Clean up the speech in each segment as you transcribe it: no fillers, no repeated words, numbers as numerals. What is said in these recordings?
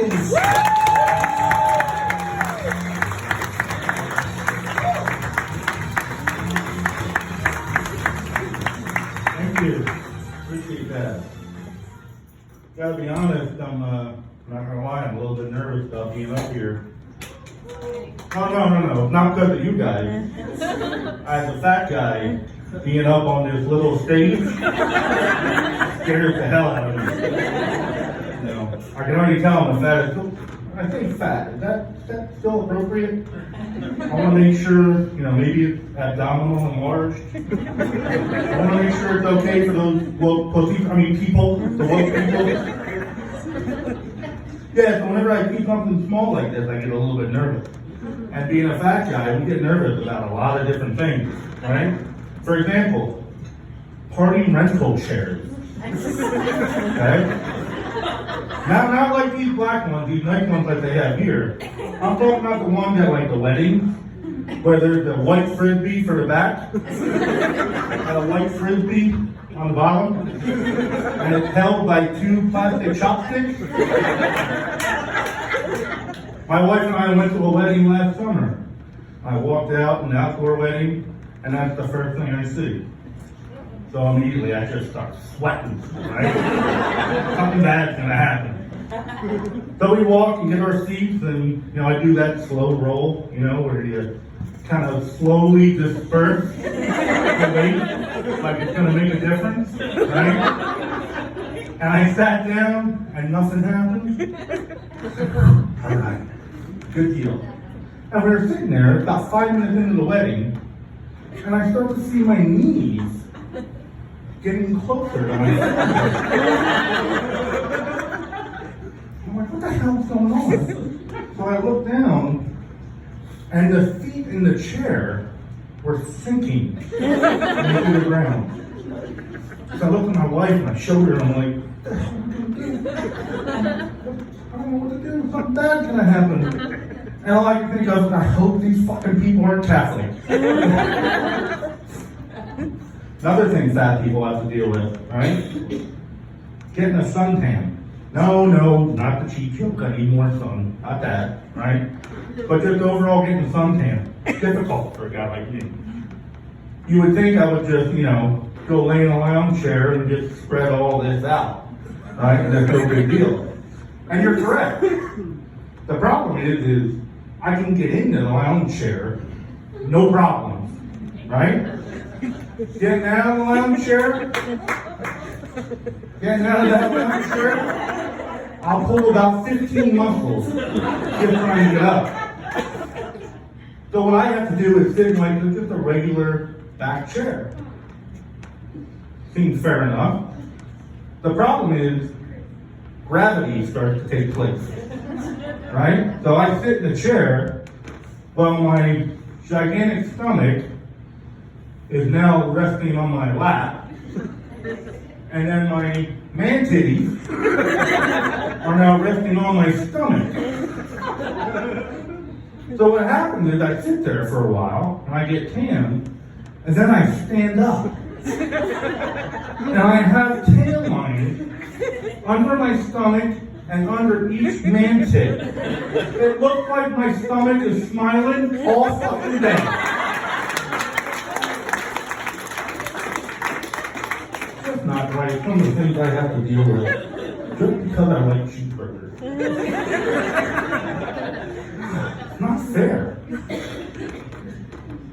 guys. Thank you. Appreciate that. Gotta be honest, I'm not gonna lie, I'm a little bit nervous about being up here. No, not because of you guys. As a fat guy, being up on this little stage scares the hell out of me. You know, I can already tell I'm a fat. I say fat. Is that still appropriate? I want to make sure, maybe it's abdominal enlarged. I want to make sure it's okay for those people, the woke people. Yeah, so whenever I see something small like this, I get a little bit nervous. And being a fat guy, we get nervous about a lot of different things, right? For example, party rental chairs. Okay? Not like these black ones, these nice ones like they have here. I'm talking about the ones at like the weddings, where there's the white frisbee for the back, and a white frisbee on the bottom, and it's held by two plastic chopsticks. My wife and I went to a wedding last summer. I walked out, an outdoor wedding, and that's the first thing I see. So immediately I just start sweating, right? Something bad's gonna happen. So we walk and get our seats, and I do that slow roll, where you kind of slowly disperse the weight, like it's gonna make a difference, right? And I sat down and nothing happened. All right, good deal. And we were sitting there about 5 minutes into the wedding, and I start to see my knees getting closer to my I'm like, what the hell's going on? So I look down, and the feet in the chair were sinking into the ground. So I looked at my wife and I showed her, and I'm like, what the hell am I gonna do? I don't know what to do. Something bad's gonna happen. And all I can think of is, I hope these fucking people aren't Catholic. Another thing fat people have to deal with, right? Getting a suntan. No, not the cheap joke. I need more sun. Not that, right? But just overall getting a suntan. Difficult for a guy like me. You would think I would just, go lay in a lounge chair and just spread all this out, right? And that's no big deal. And you're correct. The problem is I can get into the lounge chair, no problems, right? Getting out of the lounge chair, I'll pull about 15 muscles just trying to get up. So what I have to do is sit in like just a regular back chair. Seems fair enough. The problem is gravity starts to take place, right? So I sit in the chair, while my gigantic stomach is now resting on my lap, and then my man titties are now resting on my stomach. So what happens is I sit there for a while, and I get tan, and then I stand up. And I have tan lines under my stomach and under each man tit. It looks like my stomach is smiling all fucking day. That's not right. Some of the things I have to deal with just because I like cheeseburgers. It's not fair.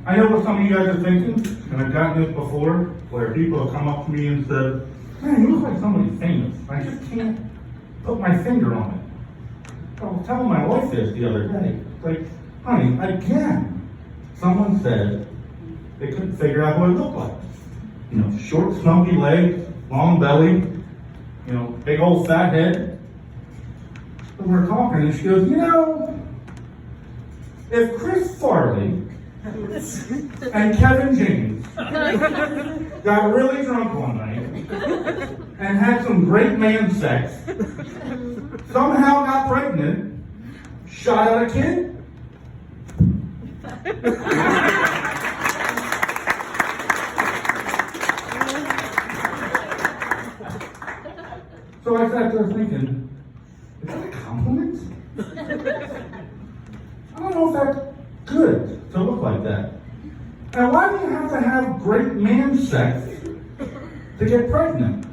I know what some of you guys are thinking, and I've gotten this before, where people have come up to me and said, man, you look like somebody famous. I just can't put my finger on it. I was telling my wife this the other day. It's like, honey, I can. Someone said they couldn't figure out what I look like. Short, snumpy legs, long belly, big old fat head. So we're talking, and she goes, if Chris Farley and Kevin James got really drunk one night and had some great man sex, somehow got pregnant, shot out a kid. So I sat there thinking, is that a compliment? have to have great man sex to get pregnant?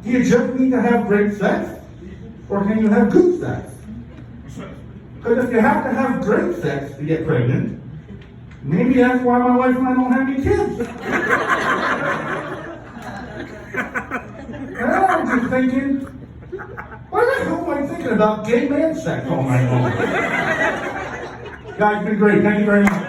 Do you just need to have great sex? Or can you have good sex? Because if you have to have great sex to get pregnant, maybe that's why my wife and I don't have any kids. And I'm just thinking, why the hell am I thinking about gay man sex all night long? Guys, it's been great. Thank you very much.